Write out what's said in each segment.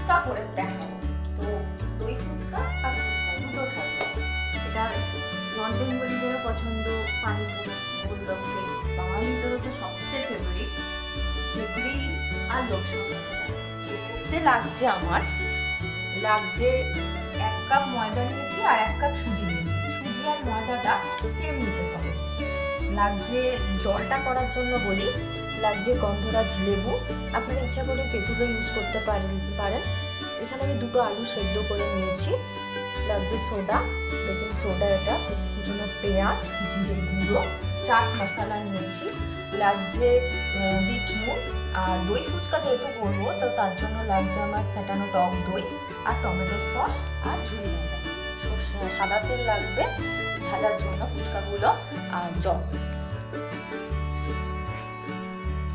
ফুচকা করে দেখাবো। তো দই ফুচকা আর ফুচকা দুটো থাকবে। এটা নন বেঙ্গলিদেরও পছন্দ, পানিপুরি, গোলগপ্পে, বাঙালিদেরও তো সবচেয়ে ফেভারিট গ্রিল আর লোক সামলাতে যায়। করতে লাগছে আমার 1 কাপ ময়দা নিয়েছি আর 1 কাপ সুজি নিয়েছি। সুজি আর ময়দাটা সেম নিতে হবে। লাগছে জলটা করার জন্য বলি, লাগছে গন্ধরাজ লেবু, আপনারা ইচ্ছা করে তেঁতুলও ইউজ করতে পারেন। এখানে আমি 2টো আলু সেদ্ধ করে নিয়েছি। লাগছে সোডা, বেকিং সোডা, এটা কুচনো পেঁয়াজ, জিরে গুঁড়ো, চাট মশলা নিয়েছি। লাগছে বিট নুন, আর দই ফুচকা যেহেতু করবো তো তার জন্য লাগছে আমার ফেটানো টক দই আর টমেটো সস আর ঝুড়ি ভাজা সাদা তেল লাগবে ভাজার জন্য ফুচকাগুলো, আর জল।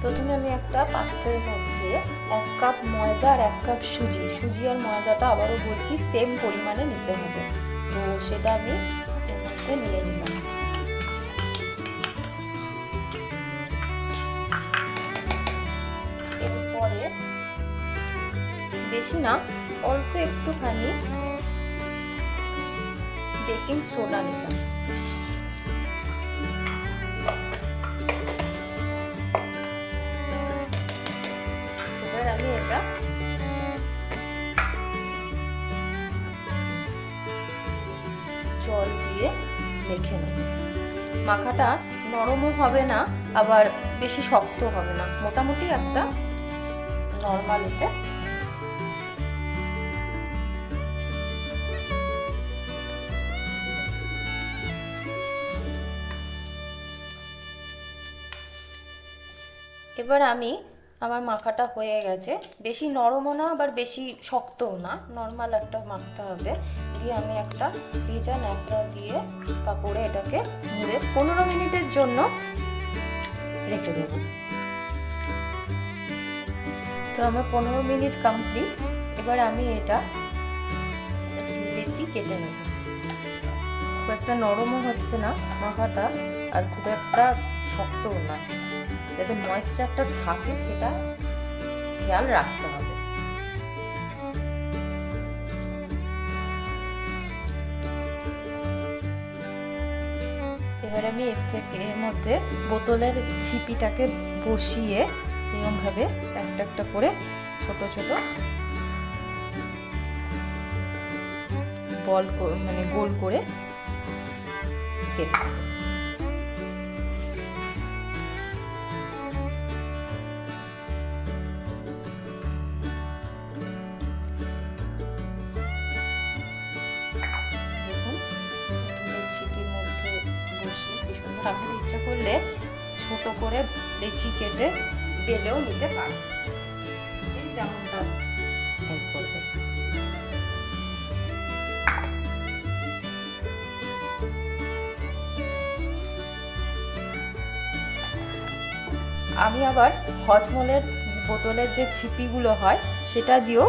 প্রথমে আমি একটা পাত্রের মধ্যে 1 কাপ ময়দা আর 1 কাপ সুজি আর ময়দাটা আবারও বলছি সেম পরিমাণে নিতে হবে। তো সেটা আমি এর মধ্যে নিয়ে নিলাম। এরপরে বেশি না, অল্প একটুখানি বেকিং সোডা নিলাম। আমি এটা জল দিয়ে মেখে নেব। মাখাটা নরমও হবে না আবার বেশি শক্ত হবে না, মোটামুটি একটা নরমালিতে। এবার আমার মাখাটা হয়ে গেছে, বেশি নরমও না আবার বেশি শক্তও না, নর্মাল একটা মাখতে হবে। দিয়ে আমি একটা ভেজা ন্যাকড়া দিয়ে কাপড়ে এটাকে মুড়ে 15 মিনিটের জন্য রেখে দেব। তো আমার 15 মিনিট কমপ্লিট। এবার আমি এটা লেচি কেটে নেব। খুব একটা নরমও হচ্ছে না মাখাটা আর খুব একটা শক্তও না, যাতে ময়েশ্চারটা থাকে সেটা খেয়াল রাখতে হবে। এবার আমি এর মধ্যে বোতলের ছিপিটাকে বসিয়ে এরকমভাবে একটা একটা করে ছোট ছোট বল মানে গোল করে কেটে ছিপির মধ্যে বসিয়ে ভীষণ আপনি ইচ্ছা করলে ছোট করে লেচি কেটে বেলেও নিতে পারেন, যে যেমনটা করবে। আমি আবার হজমলের বোতলের যে ছিপিগুলো হয় সেটা দিয়েও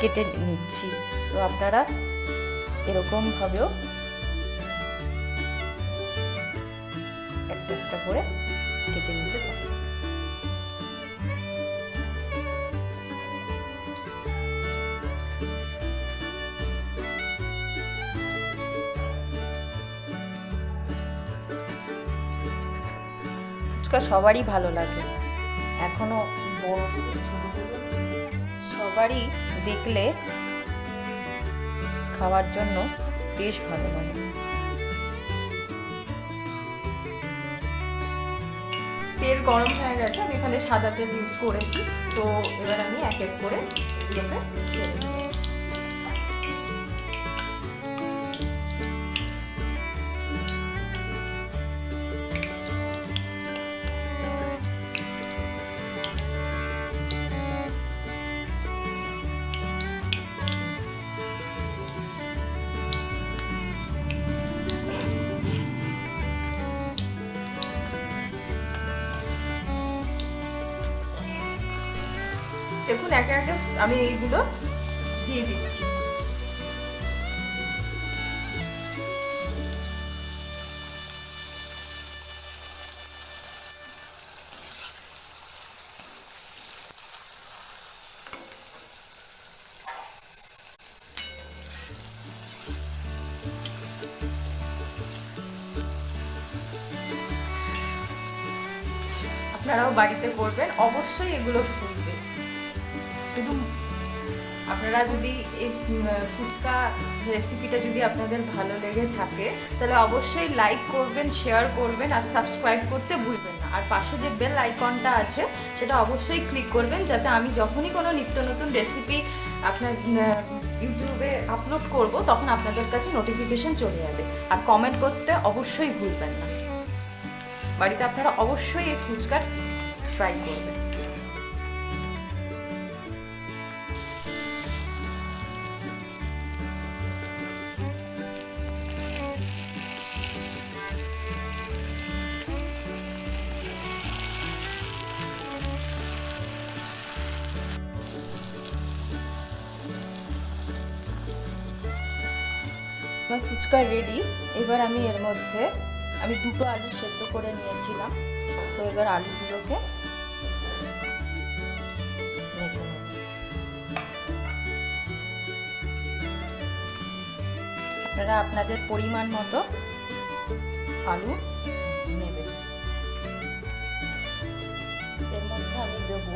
কেটে নিচ্ছি। তো আপনারা এরকমভাবেও একটা একটা করে কেটে নিতে পারেন। ফুচকা সবারই ভালো লাগে, এখনো বড় ছোটগুলো সবারই দেখলে খাওয়ার জন্য বেশ ভালো লাগে। তেল গরম হয়ে গেছে, আমি এখানে সাদা তেল ইউজ করেছি। তো এবার আমি এক এক করে এগুলোকে ছেড়ে দেব। দেখুন একে একে আমি এইগুলো দিয়ে দিচ্ছি। আপনারাও বাড়িতে করবেন, অবশ্যই এগুলো ফুটবে। কিন্তু আপনারা যদি এই ফুচকা রেসিপিটা যদি আপনাদের ভালো লেগে থাকে তাহলে অবশ্যই লাইক করবেন, শেয়ার করবেন আর সাবস্ক্রাইব করতে ভুলবেন না। আর পাশে যে বেল আইকনটা আছে সেটা অবশ্যই ক্লিক করবেন, যাতে আমি যখনই কোনো নিত্য নতুন রেসিপি আপনার ইউটিউবে আপলোড করব তখন আপনাদের কাছে নোটিফিকেশন চলে যাবে। আর কমেন্ট করতে অবশ্যই ভুলবেন না। বাড়িতে আপনারা অবশ্যই এই ফুচকা ট্রাই করবেন। আমার ফুচকা রেডি। এবার আমি এর মধ্যে দুটো আলু সেদ্ধ করে নিয়েছিলাম, তো এবার আলুগুলোকে মেখে নেব। আপনারা আপনাদের পরিমাণ মতো আলু নেবেন। এর মধ্যে আমি দেব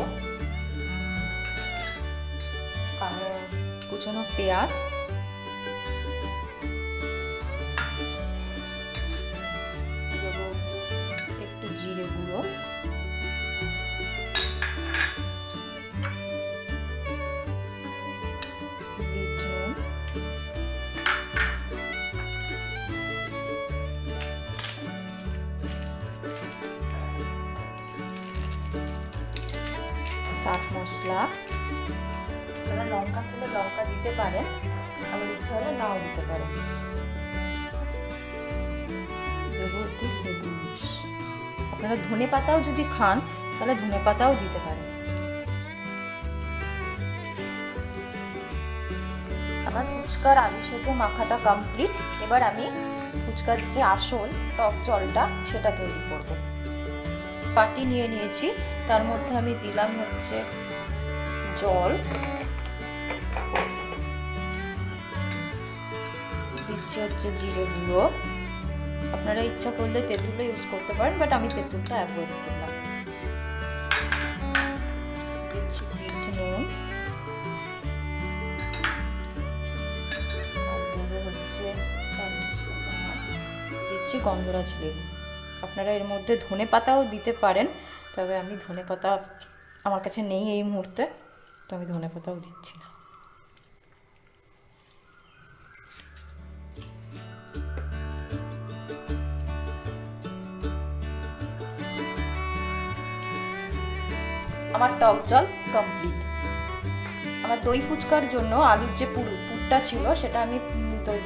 কুচনো পেঁয়াজ, একটু জিরে গুঁড়ো, বিট নুন, চাট মশলা, আপনারা লঙ্কা খেলে লঙ্কা দিতে পারেন, আমার ইচ্ছা হলে নাও দিতে পারেন। দেবো একটু লেবু রস। আপনারা ধনে পাতাও যদি খান তাহলে ধনে পাতাও দিতে পারেন। আমার ফুচকার আলু সেদ্ধ মাখাটা কমপ্লিট। এবার আমি ফুচকার যে আসল টক জলটা সেটা তৈরি করব। বাটি নিয়ে নিয়েছি, তার মধ্যে আমি দিলাম হচ্ছে জল, দিচ্ছি হচ্ছে জিরে গুঁড়ো। আপনারা ইচ্ছা করলে তেঁতুলও ইউজ করতে পারেন, বাট আমি তেঁতুলটা অ্যাভয়েড করলাম। দিচ্ছি বিট নুন, দিচ্ছি গন্ধরাজ লেবু। আপনারা এর মধ্যে ধনে পাতাও দিতে পারেন, তবে আমি ধনে পাতা আমার কাছে নেই এই মুহূর্তে, তো আমি ধনে পাতাও দিচ্ছি না। আমার টক জল কমপ্লিট। আমার দই ফুচকার জন্য আলুর যে পুরটা ছিল সেটা আমি দই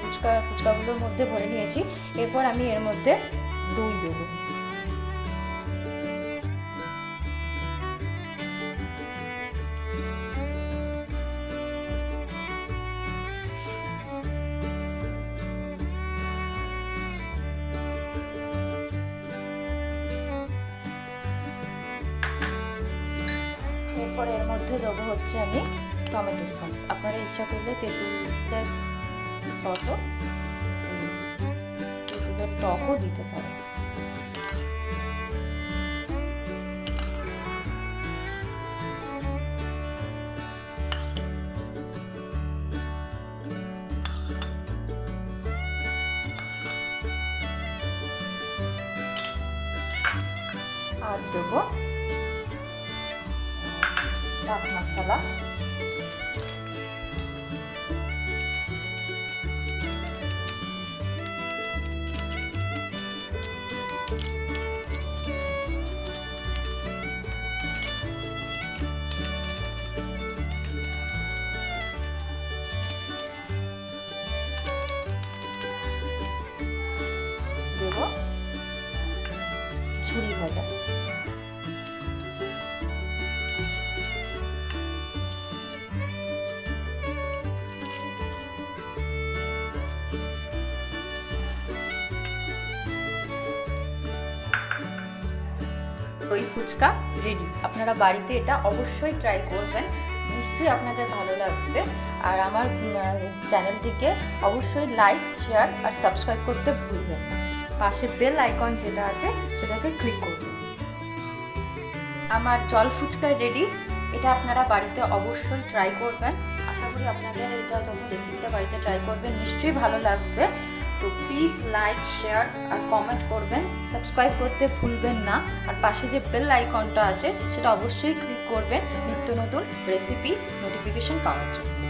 ফুচকাগুলোর মধ্যে ভরে নিয়েছি। এরপর আমি এর মধ্যে দই দেবো। এরপর এর মধ্যে দেবো হচ্ছে আমি টমেটো সস। আপনারা ইচ্ছা করলে তেঁতুলের সসও, তেঁতুলের টকও দিতে পারেন। আর দেবো চাট মশলা, দেবো ঝুরি ভাজা। দই ফুচকা রেডি। আপনারা বাড়িতে এটা অবশ্যই ট্রাই করবেন, নিশ্চয়ই আপনাদের ভালো লাগবে। আর আমার চ্যানেলটিকে অবশ্যই লাইক, শেয়ার আর সাবস্ক্রাইব করতে ভুলবেন না। পাশে বেল আইকন যেটা আছে সেটাকে ক্লিক করবেন। আমার জল ফুচকা রেডি। এটা আপনারা বাড়িতে অবশ্যই ট্রাই করবেন। আশা করি আপনাদের এটা যখন রেসিপিটা বাড়িতে ট্রাই করবেন নিশ্চয়ই ভালো লাগবে। তো প্লিজ লাইক, শেয়ার আর কমেন্ট করবেন, সাবস্ক্রাইব করতে ভুলবেন না। আর পাশে যে বেল আইকনটা আছে সেটা অবশ্যই ক্লিক করবেন নিত্য নতুন রেসিপি নোটিফিকেশন পাওয়ার জন্য।